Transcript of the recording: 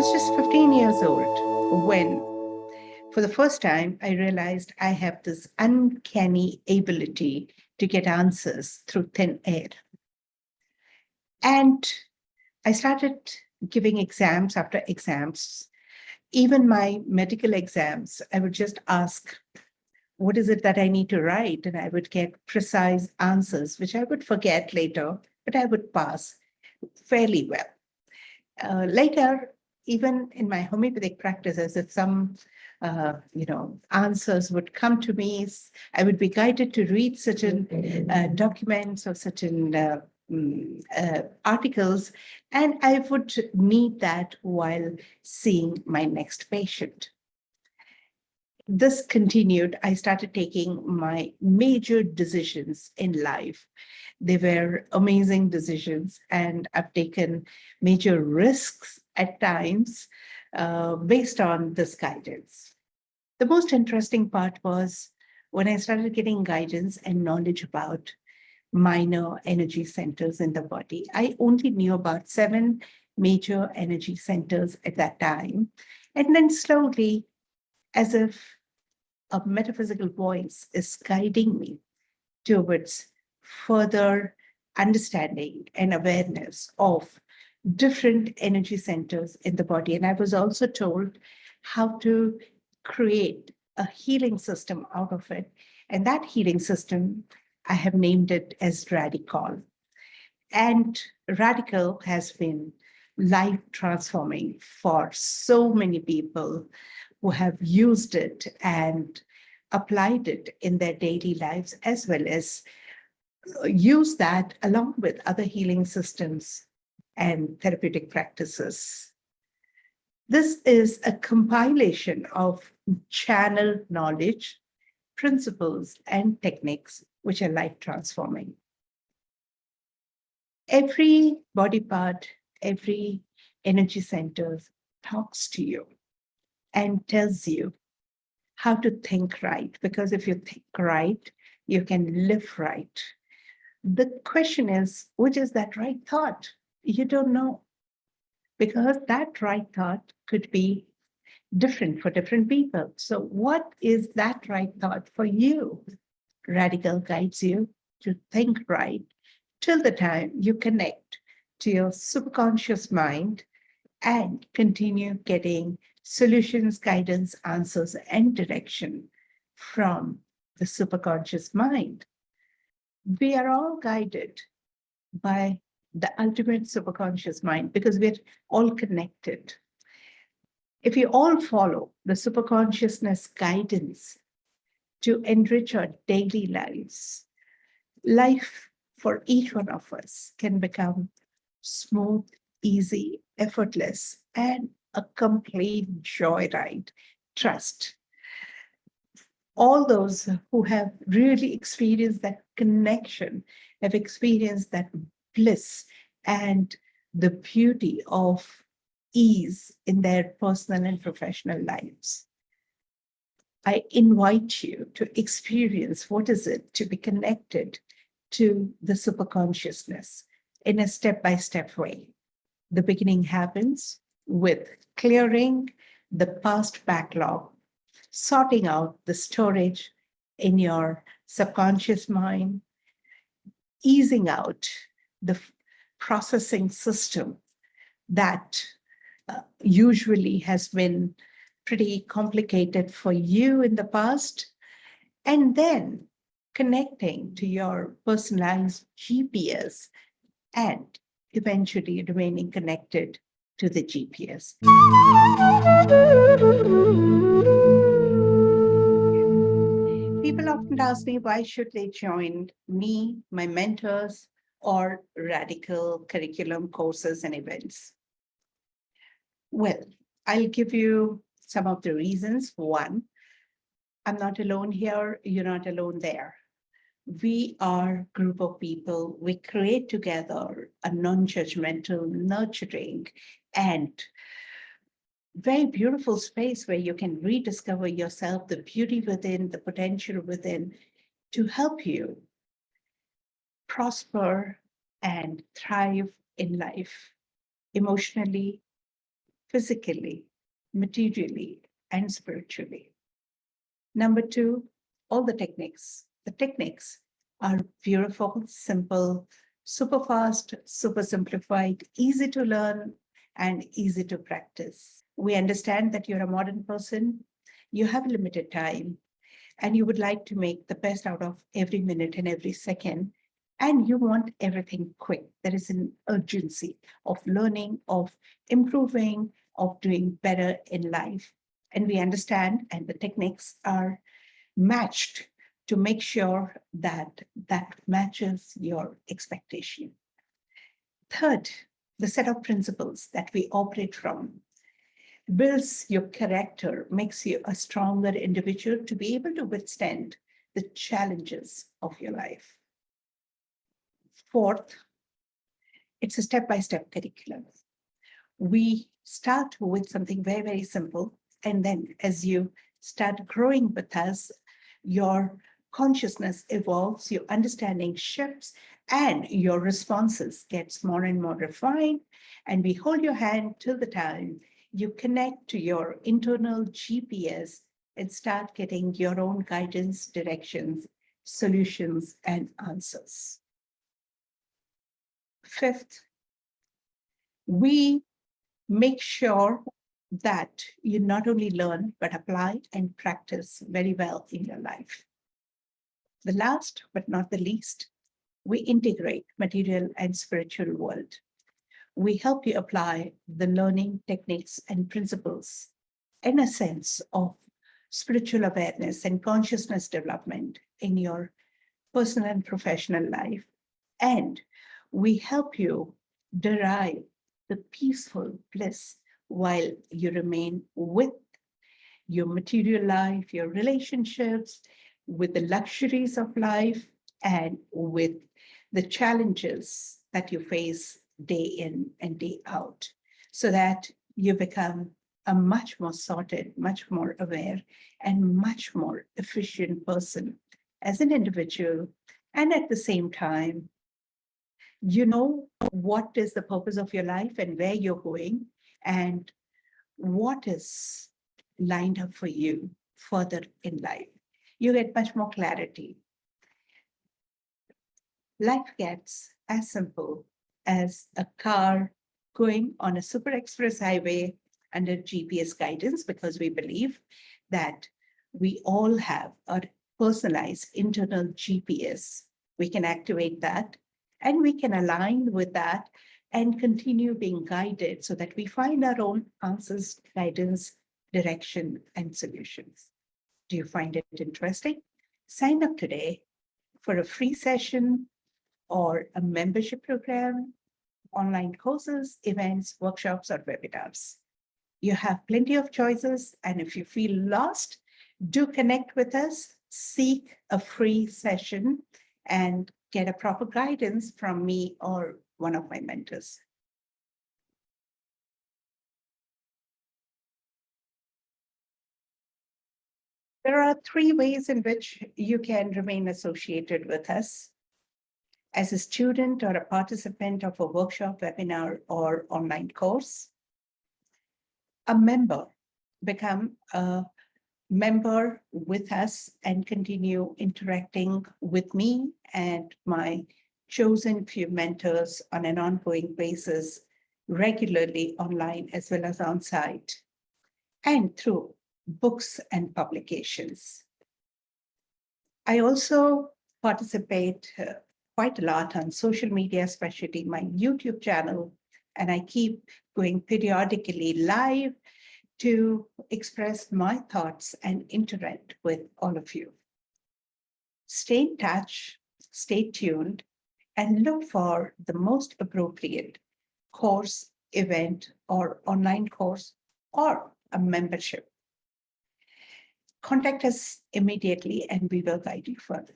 was just 15 years old when, for the first time, I realized I have this uncanny ability to get answers through thin air. And I started giving exams after exams. Even my medical exams, I would just ask, what is it that I need to write? And I would get precise answers, which I would forget later, but I would pass fairly well. Later, even in my homeopathic practices, if some answers would come to me, I would be guided to read certain documents or certain articles, and I would need that while seeing my next patient. This continued. I started taking my major decisions in life. They were amazing decisions, and I've taken major risks at times based on this guidance. The most interesting part was when I started getting guidance and knowledge about minor energy centers in the body. I only knew about 7 major energy centers at that time. And then slowly, as if a metaphysical voice is guiding me towards further understanding and awareness of different energy centers in the body. And I was also told how to create a healing system out of it. And that healing system, I have named it as Radical. And Radical has been life transforming for so many people who have used it and applied it in their daily lives, as well as use that along with other healing systems and therapeutic practices. This is a compilation of channel knowledge, principles, and techniques which are life transforming. Every body part, every energy center talks to you and tells you how to think right, because if you think right, you can live right. The question is, which is that right thought? You don't know, because that right thought could be different for different people. So what is that right thought for you? Radical guides you to think right till the time you connect to your subconscious mind and continue getting solutions, guidance, answers, and direction from the superconscious mind. We are all guided by the ultimate superconscious mind because we're all connected. If we all follow the superconsciousness guidance to enrich our daily lives, life for each one of us can become smooth, easy, effortless, and a complete joyride. Trust. All those who have really experienced that connection have experienced that bliss and the beauty of ease in their personal and professional lives. I invite you to experience what is it to be connected to the superconsciousness in a step-by-step way. The beginning happens with clearing the past backlog, sorting out the storage in your subconscious mind, easing out the processing system that usually has been pretty complicated for you in the past, and then connecting to your personalized GPS and eventually remaining connected to the GPS. People often ask me, why should they join me, my mentors, or Radical curriculum courses and events? Well, I'll give you some of the reasons. One, I'm not alone here, you're not alone there. We are a group of people. We create together a non-judgmental, nurturing, and very beautiful space where you can rediscover yourself, the beauty within, the potential within, to help you prosper and thrive in life, emotionally, physically, materially, and spiritually. Number two, all the techniques. The techniques are beautiful, simple, super fast, super simplified, easy to learn, and easy to practice. We understand that you're a modern person, you have limited time, and you would like to make the best out of every minute and every second. And you want everything quick. There is an urgency of learning, of improving, of doing better in life. And we understand, and the techniques are matched to make sure that that matches your expectation. Third, the set of principles that we operate from builds your character, makes you a stronger individual to be able to withstand the challenges of your life. Fourth, it's a step-by-step curriculum. We start with something very, very simple. And then as you start growing with us, your consciousness evolves, your understanding shifts, and your responses gets more and more refined. And we hold your hand till the time you connect to your internal GPS and start getting your own guidance, directions, solutions, and answers. Fifth, we make sure that you not only learn, but apply and practice very well in your life. The last, but not the least, we integrate material and spiritual world. We help you apply the learning techniques and principles in a sense of spiritual awareness and consciousness development in your personal and professional life. And we help you derive the peaceful bliss while you remain with your material life, your relationships, with the luxuries of life, and with the challenges that you face day in and day out, so that you become a much more sorted, much more aware, and much more efficient person as an individual. And at the same time, you know what is the purpose of your life and where you're going and what is lined up for you further in life. You get much more clarity. Life gets as simple as a car going on a super express highway under GPS guidance, because we believe that we all have a personalized internal GPS. We can activate that and we can align with that and continue being guided so that we find our own answers, guidance, direction, and solutions. Do you find it interesting? Sign up today for a free session or a membership program, online courses, events, workshops, or webinars. You have plenty of choices, and if you feel lost, do connect with us, seek a free session, and get a proper guidance from me or one of my mentors. There are 3 ways in which you can remain associated with us: as a student or a participant of a workshop, webinar, or online course. A member, become a member with us and continue interacting with me and my chosen few mentors on an ongoing basis, regularly online as well as on site, and through books and publications. I also participate quite a lot on social media, especially my YouTube channel, and I keep going periodically live to express my thoughts and interact with all of you. Stay in touch, stay tuned, and look for the most appropriate course, event, or online course, or a membership. Contact us immediately and we will guide you further.